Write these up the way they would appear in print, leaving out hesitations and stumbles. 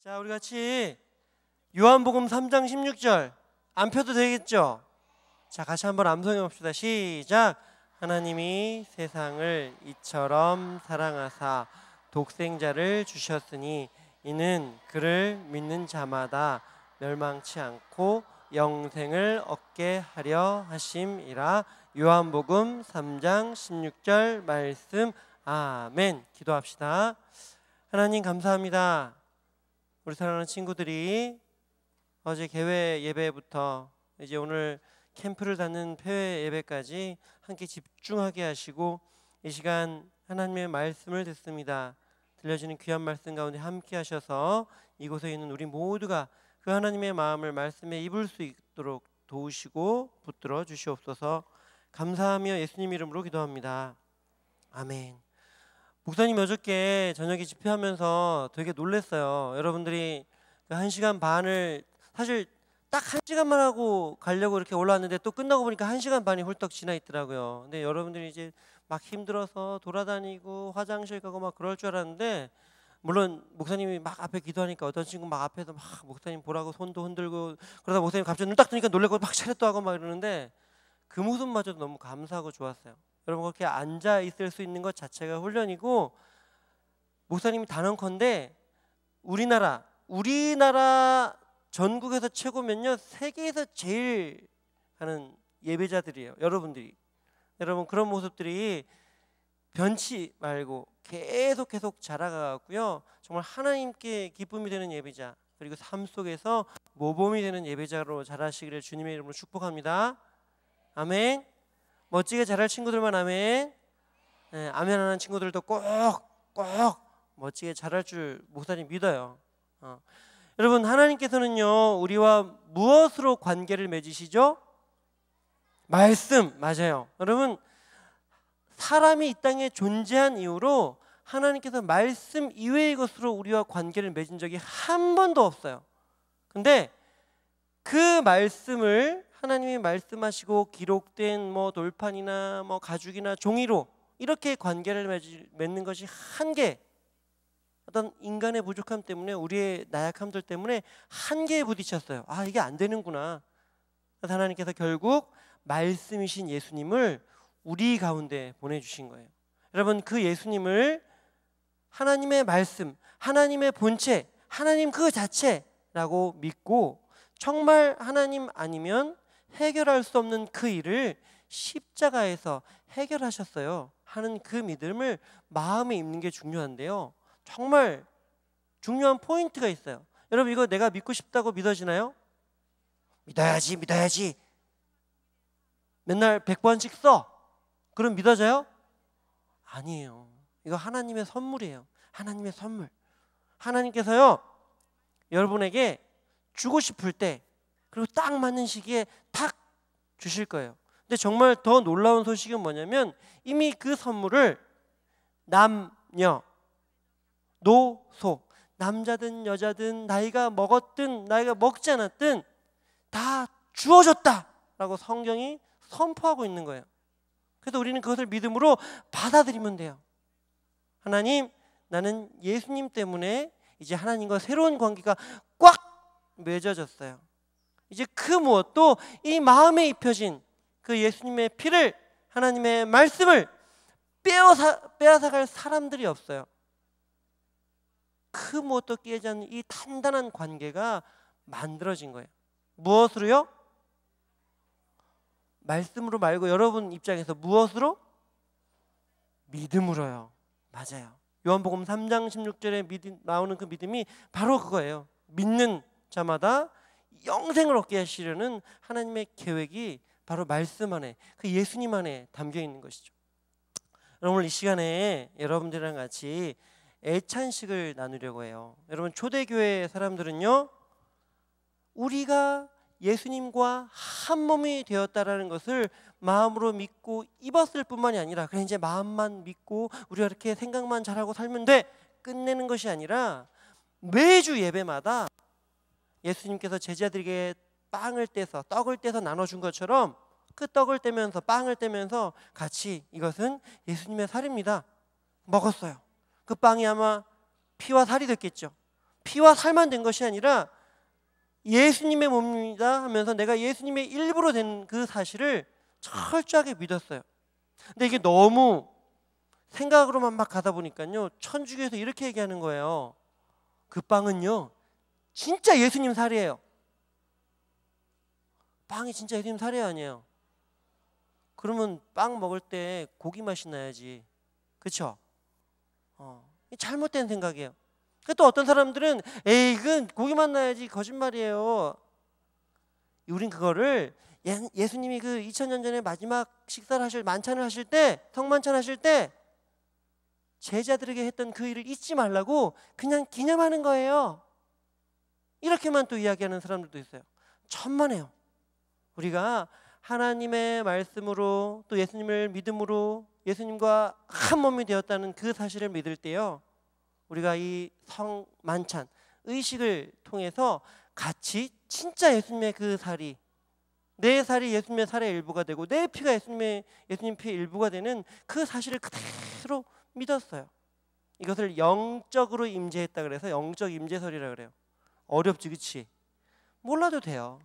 자, 우리 같이 요한복음 3장 16절 안 펴도 되겠죠? 자, 같이 한번 암송해 봅시다. 시작. 하나님이 세상을 이처럼 사랑하사 독생자를 주셨으니 이는 그를 믿는 자마다 멸망치 않고 영생을 얻게 하려 하심이라. 요한복음 3장 16절 말씀. 아멘. 기도합시다. 하나님 감사합니다. 우리 사랑하는 친구들이 어제 개회 예배부터 이제 오늘 캠프를 닫는 폐회 예배까지 함께 집중하게 하시고 이 시간 하나님의 말씀을 듣습니다. 들려주는 귀한 말씀 가운데 함께 하셔서 이곳에 있는 우리 모두가 그 하나님의 마음을 말씀에 입을 수 있도록 도우시고 붙들어 주시옵소서. 감사하며 예수님 이름으로 기도합니다. 아멘. 목사님 어저께 저녁에 집회하면서 되게 놀랐어요. 여러분들이 1시간 반을 사실 딱 1시간만 하고 가려고 이렇게 올라왔는데 또 끝나고 보니까 1시간 반이 훌떡 지나 있더라고요. 근데 여러분들이 이제 막 힘들어서 돌아다니고 화장실 가고 막 그럴 줄 알았는데, 물론 목사님이 막 앞에 기도하니까 어떤 친구 막 앞에서 막 목사님 보라고 손도 흔들고 그러다 목사님 갑자기 눈 딱 뜨니까 놀래고 막 차렷도 하고 막 이러는데 그 모습마저도 너무 감사하고 좋았어요. 여러분 그렇게 앉아 있을 수 있는 것 자체가 훈련이고, 목사님이 단언컨대 우리나라 전국에서 최고면요 세계에서 제일 하는 예배자들이에요. 여러분 그런 모습들이 변치 말고 계속 자라가고요, 정말 하나님께 기쁨이 되는 예배자, 그리고 삶 속에서 모범이 되는 예배자로 자라시기를 주님의 이름으로 축복합니다. 아멘. 멋지게 자랄 친구들만 아멘. 네, 아멘 하는 친구들도 꼭 멋지게 자랄 줄 목사님 믿어요. 여러분 하나님께서는요 우리와 무엇으로 관계를 맺으시죠? 말씀. 맞아요. 여러분 사람이 이 땅에 존재한 이후로 하나님께서 말씀 이외의 것으로 우리와 관계를 맺은 적이 한 번도 없어요. 근데 그 말씀을 하나님이 말씀하시고 기록된 돌판이나 가죽이나 종이로 이렇게 관계를 맺는 것이 한계, 어떤 인간의 부족함 때문에, 우리의 나약함들 때문에 한계에 부딪혔어요. 이게 안 되는구나. 그래서 하나님께서 결국 말씀이신 예수님을 우리 가운데 보내주신 거예요. 여러분 그 예수님을 하나님의 말씀, 하나님의 본체, 하나님 그 자체라고 믿고 정말 하나님 아니면 해결할 수 없는 그 일을 십자가에서 해결하셨어요 하는 그 믿음을 마음에 입는 게 중요한데요, 정말 중요한 포인트가 있어요. 여러분 이거 내가 믿고 싶다고 믿어지나요? 믿어야지 맨날 100번씩 써. 그럼 믿어져요? 아니에요. 이거 하나님의 선물이에요. 하나님의 선물. 하나님께서요 여러분에게 주고 싶을 때 그리고 딱 맞는 시기에 탁 주실 거예요. 근데 정말 더 놀라운 소식은 뭐냐면 이미 그 선물을 남녀, 노소, 남자든 여자든 나이가 먹었든 나이가 먹지 않았든 다 주어졌다라고 성경이 선포하고 있는 거예요. 그래서 우리는 그것을 믿음으로 받아들이면 돼요. 하나님, 나는 예수님 때문에 이제 하나님과 새로운 관계가 꽉 맺어졌어요. 이제 그 무엇도 이 마음에 입혀진 그 예수님의 피를, 하나님의 말씀을 빼앗아갈 사람들이 없어요. 그 무엇도 깨지 않는 이 단단한 관계가 만들어진 거예요. 무엇으로요? 말씀으로 말고 여러분 입장에서 무엇으로? 믿음으로요. 맞아요. 요한복음 3장 16절에 나오는 그 믿음이 바로 그거예요. 믿는 자마다 영생을 얻게 하시려는 하나님의 계획이 바로 말씀 안에, 그 예수님 안에 담겨 있는 것이죠. 오늘 이 시간에 여러분들이랑 같이 애찬식을 나누려고 해요. 여러분 초대교회 사람들은요 우리가 예수님과 한 몸이 되었다라는 것을 마음으로 믿고 입었을 뿐만이 아니라 그냥 이제 마음만 믿고 우리가 이렇게 생각만 잘하고 살면 돼 끝내는 것이 아니라 매주 예배마다 예수님께서 제자들에게 빵을 떼서 떡을 떼서 나눠준 것처럼 그 떡을 떼면서 빵을 떼면서 같이 이것은 예수님의 살입니다. 먹었어요. 그 빵이 아마 피와 살이 됐겠죠. 피와 살만 된 것이 아니라 예수님의 몸이다 하면서 내가 예수님의 일부로 된 그 사실을 철저하게 믿었어요. 근데 이게 너무 생각으로만 막 가다 보니까요, 천주교에서 이렇게 얘기하는 거예요. 그 빵은요 진짜 예수님 살이에요. 빵이 진짜 예수님 살이 아니에요. 그러면 빵 먹을 때 고기 맛이 나야지, 그렇죠? 잘못된 생각이에요. 또 어떤 사람들은 에이 그건 고기만 나야지, 거짓말이에요. 우린 그거를 예수님이 그 2000년 전에 마지막 식사를 하실, 만찬을 하실 때, 성만찬 하실 때 제자들에게 했던 그 일을 잊지 말라고 그냥 기념하는 거예요. 이렇게만 또 이야기하는 사람들도 있어요. 천만에요. 우리가 하나님의 말씀으로 또 예수님을 믿음으로 예수님과 한 몸이 되었다는 그 사실을 믿을 때요, 우리가 이 성만찬 의식을 통해서 같이 진짜 예수님의 그 살이, 내 살이 예수님의 살의 일부가 되고 내 피가 예수님 피의 일부가 되는 그 사실을 그대로 믿었어요. 이것을 영적으로 임재했다 그래서 영적 임재설이라 그래요. 어렵지, 그렇지? 몰라도 돼요.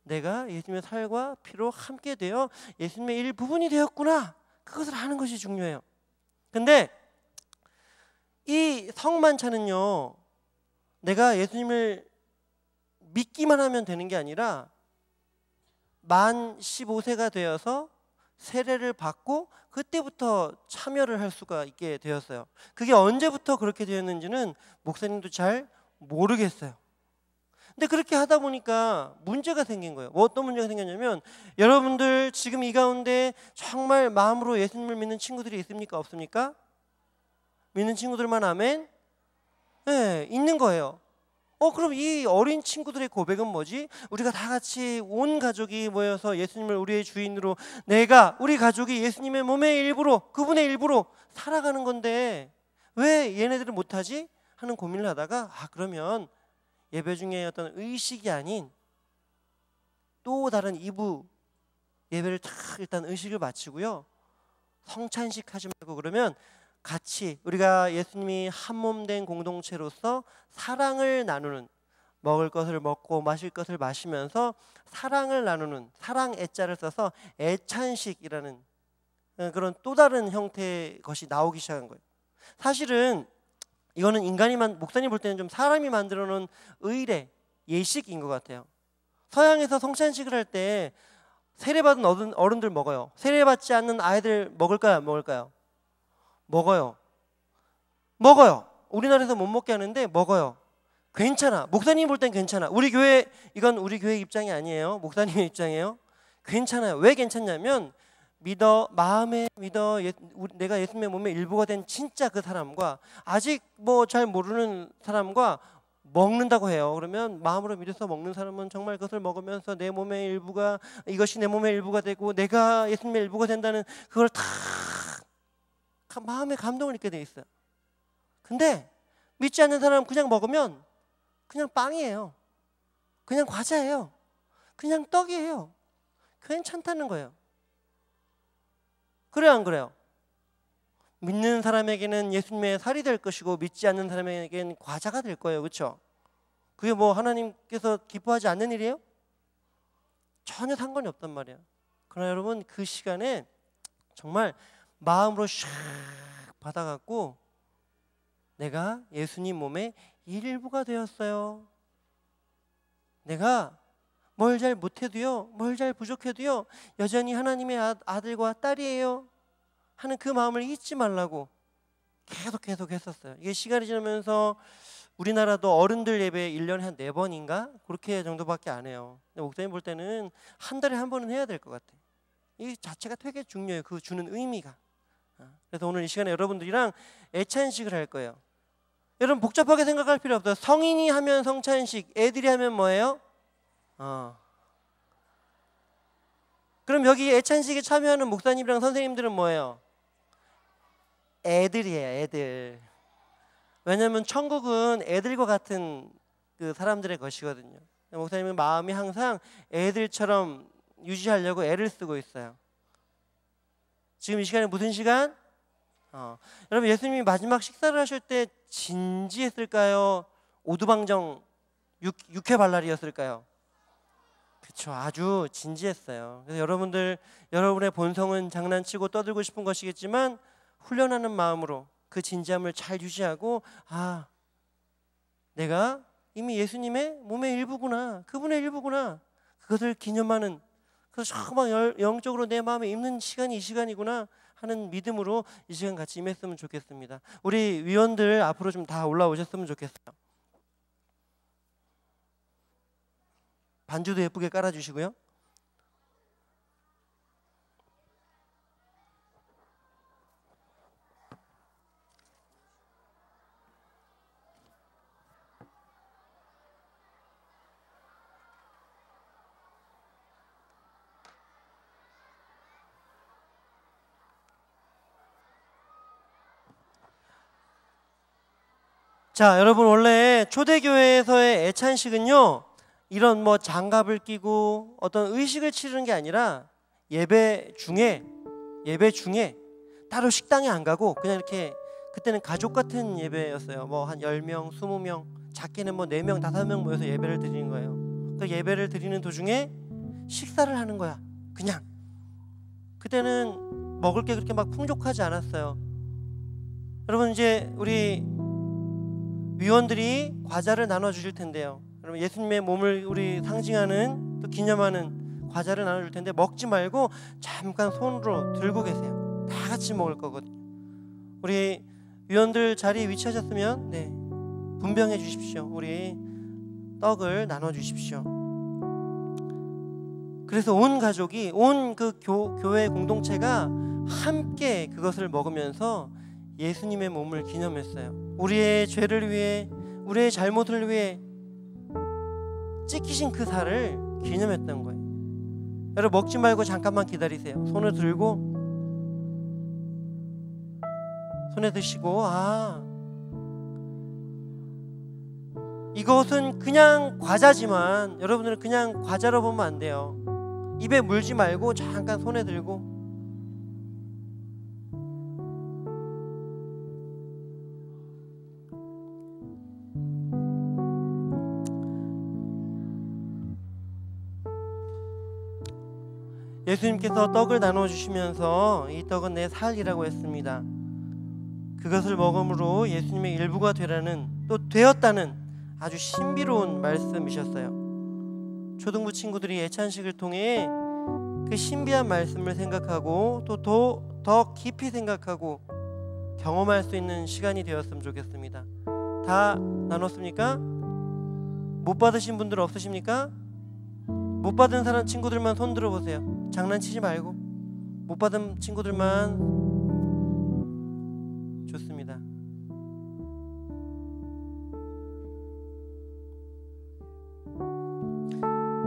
내가 예수님의 살과 피로 함께 되어 예수님의 일부분이 되었구나, 그것을 아는 것이 중요해요. 근데 이 성만찬은요, 내가 예수님을 믿기만 하면 되는 게 아니라 만 15세가 되어서 세례를 받고 그때부터 참여를 할 수가 있게 되었어요. 그게 언제부터 그렇게 되었는지는 목사님도 잘 모르겠어요. 근데 그렇게 하다 보니까 문제가 생긴 거예요. 어떤 문제가 생겼냐면, 여러분들 지금 이 가운데 정말 마음으로 예수님을 믿는 친구들이 있습니까? 없습니까? 믿는 친구들만 아멘? 네, 있는 거예요. 그럼 이 어린 친구들의 고백은 뭐지? 우리가 다 같이 온 가족이 모여서 예수님을 우리의 주인으로, 우리 가족이 예수님의 몸의 일부로, 그분의 일부로 살아가는 건데 왜 얘네들은 못하지? 하는 고민을 하다가 그러면 예배 중에 어떤 의식이 아닌 또 다른 2부 예배를 다 일단 의식을 마치고요, 성찬식 하지 말고 그러면 같이 우리가 예수님이 한 몸 된 공동체로서 사랑을 나누는, 먹을 것을 먹고 마실 것을 마시면서 사랑을 나누는, 사랑 애자를 써서 애찬식이라는 그런 또 다른 형태의 것이 나오기 시작한 거예요. 사실은 이거는 목사님 볼 때는 좀 사람이 만들어 놓은 의례, 예식인 것 같아요. 서양에서 성찬식을 할 때 세례받은 어른들 먹어요. 세례받지 않는 아이들 먹을까요, 안 먹을까요? 먹어요. 우리나라에서 못 먹게 하는데 먹어요. 괜찮아. 목사님 볼 땐 괜찮아. 이건 우리 교회 입장이 아니에요. 목사님의 입장이에요. 괜찮아요. 왜 괜찮냐면 마음에 믿어 내가 예수님의 몸의 일부가 된 진짜 그 사람과 아직 잘 모르는 사람과 먹는다고 해요. 그러면 마음으로 믿어서 먹는 사람은 정말 그것을 먹으면서 이것이 내 몸의 일부가 되고 내가 예수님의 일부가 된다는 그걸 다 마음의 감동을 느끼게 돼 있어요. 근데 믿지 않는 사람은 그냥 먹으면 그냥 빵이에요. 그냥 과자예요. 그냥 떡이에요. 괜찮다는 거예요. 그래요, 안 그래요? 믿는 사람에게는 예수님의 살이 될 것이고 믿지 않는 사람에게는 과자가 될 거예요. 그렇죠? 그게 하나님께서 기뻐하지 않는 일이에요? 전혀 상관이 없단 말이에요. 그러나 여러분, 그 시간에 정말 마음으로 샥 받아갖고 내가 예수님 몸의 일부가 되었어요. 내가 뭘 잘 못해도요, 뭘 잘 부족해도요, 여전히 하나님의 아들과 딸이에요 하는 그 마음을 잊지 말라고 계속 했었어요. 이게 시간이 지나면서 우리나라도 어른들 예배 1년에 한 4번인가? 그렇게 정도밖에 안 해요. 근데 목사님 볼 때는 한 달에 한 번은 해야 될 것 같아요. 이 자체가 되게 중요해요. 그 주는 의미가. 그래서 오늘 이 시간에 여러분들이랑 애찬식을 할 거예요. 여러분 복잡하게 생각할 필요 없어요. 성인이 하면 성찬식, 애들이 하면 뭐예요? 그럼 여기 애찬식에 참여하는 목사님이랑 선생님들은 뭐예요? 애들이에요, 애들. 왜냐하면 천국은 애들과 같은 그 사람들의 것이거든요. 목사님은 마음이 항상 애들처럼 유지하려고 애를 쓰고 있어요. 지금 이 시간에 무슨 시간? 여러분, 예수님이 마지막 식사를 하실 때 진지했을까요? 오두방정 육회발랄이었을까요? 그렇죠. 아주 진지했어요. 그래서 여러분의 본성은 장난치고 떠들고 싶은 것이겠지만 훈련하는 마음으로 그 진지함을 잘 유지하고, 내가 이미 예수님의 몸의 일부구나, 그분의 일부구나, 그것을 기념하는, 그래서 정말 영적으로 내 마음에 입는 시간이 이 시간이구나 하는 믿음으로 이 시간 같이 임했으면 좋겠습니다. 우리 위원들 앞으로 좀 다 올라오셨으면 좋겠어요. 반주도 예쁘게 깔아주시고요. 자, 여러분, 원래 초대교회에서의 애찬식은요, 이런 뭐 장갑을 끼고 어떤 의식을 치르는 게 아니라 예배 중에 따로 식당에 안 가고 그냥 이렇게, 그때는 가족 같은 예배였어요. 뭐 한 10명, 20명, 작게는 뭐 4명, 5명 모여서 예배를 드리는 거예요. 그 예배를 드리는 도중에 식사를 하는 거야. 그냥. 그때는 먹을 게 그렇게 막 풍족하지 않았어요. 여러분, 이제 우리 위원들이 과자를 나눠 주실 텐데요. 여러분, 예수님의 몸을 우리 상징하는, 또 기념하는 과자를 나눠 줄 텐데, 먹지 말고 잠깐 손으로 들고 계세요. 다 같이 먹을 거거든요. 우리 위원들 자리에 위치하셨으면 분병해 주십시오. 우리 떡을 나눠 주십시오. 그래서 온 가족이, 온 그 교회 공동체가 함께 그것을 먹으면서 예수님의 몸을 기념했어요. 우리의 죄를 위해, 우리의 잘못을 위해 찢기신 그 살을 기념했던 거예요. 여러분, 먹지 말고 잠깐만 기다리세요. 손을 들고 손에 드시고, 이것은 그냥 과자지만 여러분들은 그냥 과자로 보면 안 돼요. 입에 물지 말고 잠깐 손에 들고, 예수님께서 떡을 나눠주시면서 이 떡은 내 살이라고 했습니다. 그것을 먹음으로 예수님의 일부가 되라는, 또 되었다는 아주 신비로운 말씀이셨어요. 초등부 친구들이 애찬식을 통해 그 신비한 말씀을 생각하고 또 더 깊이 생각하고 경험할 수 있는 시간이 되었으면 좋겠습니다. 다 나눴습니까? 못 받으신 분들 없으십니까? 못 받은 사람 친구들만 손 들어보세요. 장난치지 말고. 못 받은 친구들만. 좋습니다.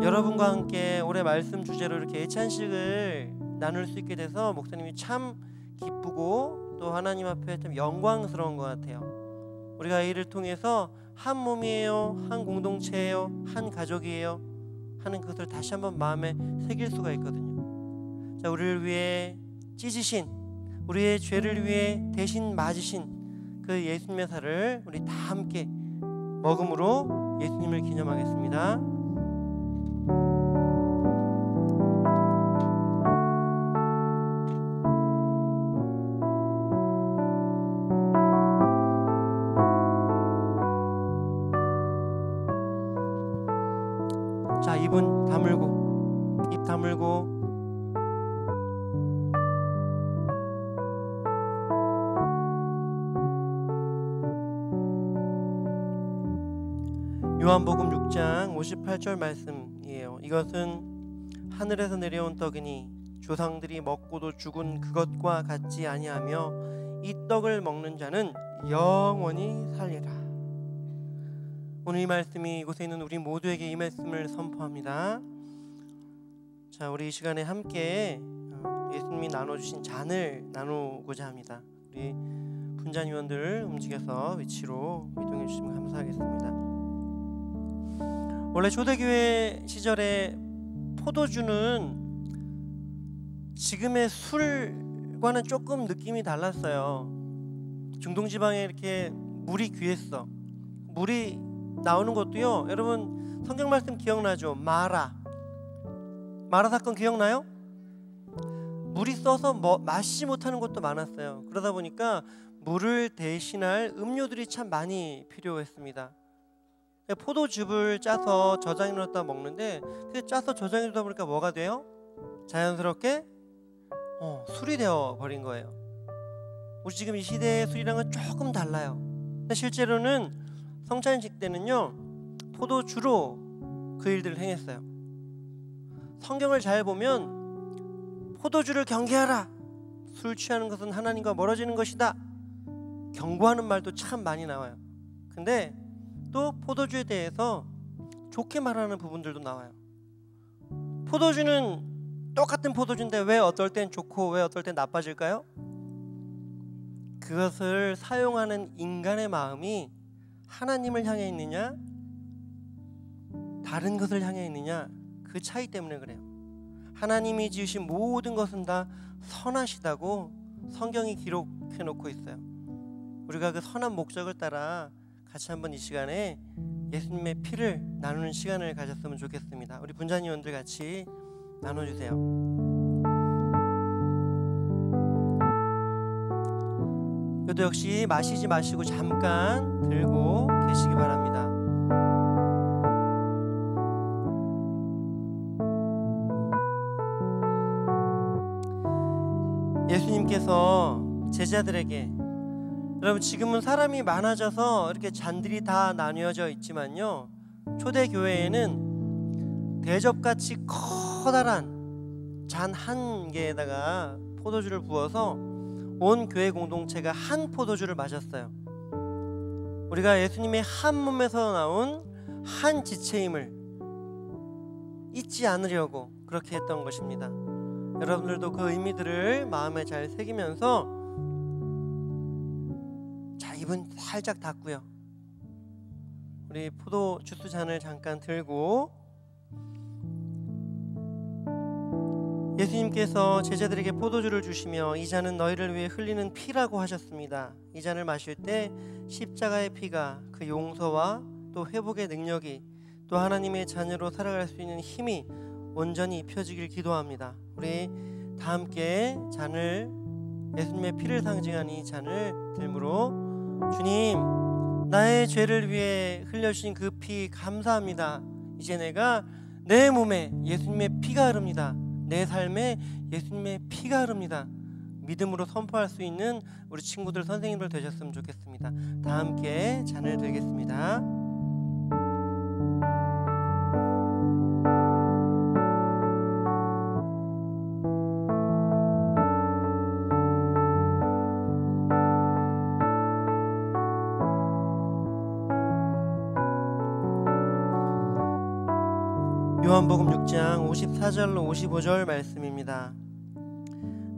여러분과 함께 올해 말씀 주제로 이렇게 애찬식을 나눌 수 있게 돼서 목사님이 참 기쁘고 또 하나님 앞에 참 영광스러운 것 같아요. 우리가 이를 통해서 한 몸이에요, 한 공동체예요, 한 가족이에요 하는 것을 다시 한번 마음에 새길 수가 있거든요. 자, 우리를 위해 찢으신, 우리의 죄를 위해 대신 맞으신 그 예수님의 살을 우리 다 함께 먹음으로 예수님을 기념하겠습니다. 자, 입은 다물고, 입 다물고. 요한복음 6장 58절 말씀이에요. 이것은 하늘에서 내려온 떡이니 조상들이 먹고도 죽은 그것과 같지 아니하며 이 떡을 먹는 자는 영원히 살리라. 오늘 이 말씀이 이곳에 있는 우리 모두에게 이 말씀을 선포합니다. 자, 우리 이 시간에 함께 예수님이 나눠주신 잔을 나누고자 합니다. 우리 분잔위원들 움직여서 위치로 이동해 주시면 감사하겠습니다. 원래 초대교회 시절에 포도주는 지금의 술과는 조금 느낌이 달랐어요. 중동 지방에 이렇게 물이 귀했어. 물이 나오는 것도요, 여러분 성경 말씀 기억나죠? 마라 사건 기억나요? 물이 써서 마시지 못하는 곳도 많았어요. 그러다 보니까 물을 대신할 음료들이 참 많이 필요했습니다. 포도즙을 짜서 저장해 놓았다 먹는데, 그 짜서 저장해 놓다 보니까 뭐가 돼요? 자연스럽게 술이 되어 버린 거예요. 우리 지금 이 시대의 술이랑은 조금 달라요. 근데 실제로는 성찬식 때는요, 포도주로 그 일들을 행했어요. 성경을 잘 보면 포도주를 경계하라, 술 취하는 것은 하나님과 멀어지는 것이다, 경고하는 말도 참 많이 나와요. 근데 또 포도주에 대해서 좋게 말하는 부분들도 나와요. 포도주는 똑같은 포도주인데 왜 어떨 땐 좋고 왜 어떨 땐 나빠질까요? 그것을 사용하는 인간의 마음이 하나님을 향해 있느냐 다른 것을 향해 있느냐, 그 차이 때문에 그래요. 하나님이 지으신 모든 것은 다 선하시다고 성경이 기록해 놓고 있어요. 우리가 그 선한 목적을 따라 같이 한번 이 시간에 예수님의 피를 나누는 시간을 가졌으면 좋겠습니다. 우리 분자님원들 같이 나눠주세요. 이것도 역시 마시지 마시고 잠깐 들고 계시기 바랍니다. 예수님께서 제자들에게, 여러분 지금은 사람이 많아져서 이렇게 잔들이 다 나뉘어져 있지만요, 초대교회에는 대접같이 커다란 잔 한 개에다가 포도주를 부어서 온 교회 공동체가 한 포도주를 마셨어요. 우리가 예수님의 한 몸에서 나온 한 지체임을 잊지 않으려고 그렇게 했던 것입니다. 여러분들도 그 의미들을 마음에 잘 새기면서, 자, 입은 살짝 닫고요, 우리 포도 주스 잔을 잠깐 들고, 예수님께서 제자들에게 포도주를 주시며 이 잔은 너희를 위해 흘리는 피라고 하셨습니다. 이 잔을 마실 때 십자가의 피가 그 용서와 또 회복의 능력이, 또 하나님의 자녀로 살아갈 수 있는 힘이 온전히 입혀지길 기도합니다. 우리 다 함께 잔을, 예수님의 피를 상징하는 이 잔을 들므로, 주님, 나의 죄를 위해 흘려주신 그 피 감사합니다. 이제 내가 내 몸에 예수님의 피가 흐릅니다. 내 삶에 예수님의 피가 흐릅니다. 믿음으로 선포할 수 있는 우리 친구들, 선생님들 되셨으면 좋겠습니다. 다 함께 잔을 들겠습니다. 요한복음 6장 54절로 55절 말씀입니다.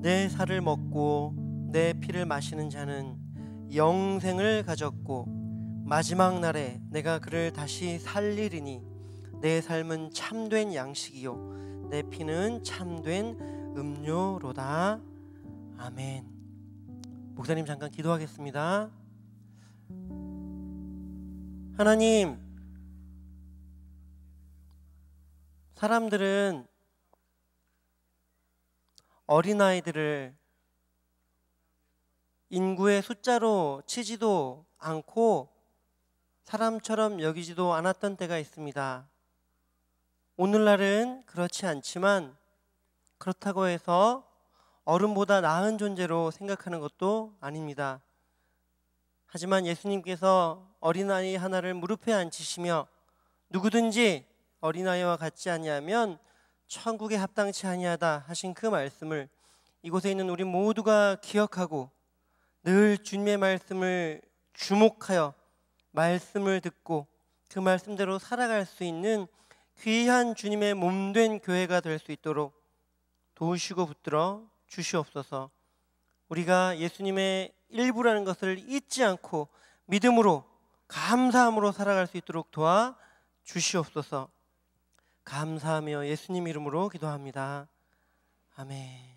내 살을 먹고 내 피를 마시는 자는 영생을 가졌고 마지막 날에 내가 그를 다시 살리리니 내 삶은 참된 양식이요 내 피는 참된 음료로다. 아멘. 목사님 잠깐 기도하겠습니다. 하나님, 사람들은 어린아이들을 인구의 숫자로 치지도 않고 사람처럼 여기지도 않았던 때가 있습니다. 오늘날은 그렇지 않지만, 그렇다고 해서 어른보다 나은 존재로 생각하는 것도 아닙니다. 하지만 예수님께서 어린아이 하나를 무릎에 앉히시며 누구든지 어린아이와 같지 아니하면 천국에 합당치 아니하다 하신 그 말씀을 이곳에 있는 우리 모두가 기억하고 늘 주님의 말씀을 주목하여 말씀을 듣고 그 말씀대로 살아갈 수 있는 귀한 주님의 몸된 교회가 될 수 있도록 도우시고 붙들어 주시옵소서. 우리가 예수님의 일부라는 것을 잊지 않고 믿음으로 감사함으로 살아갈 수 있도록 도와 주시옵소서. 감사하며 예수님 이름으로 기도합니다. 아멘.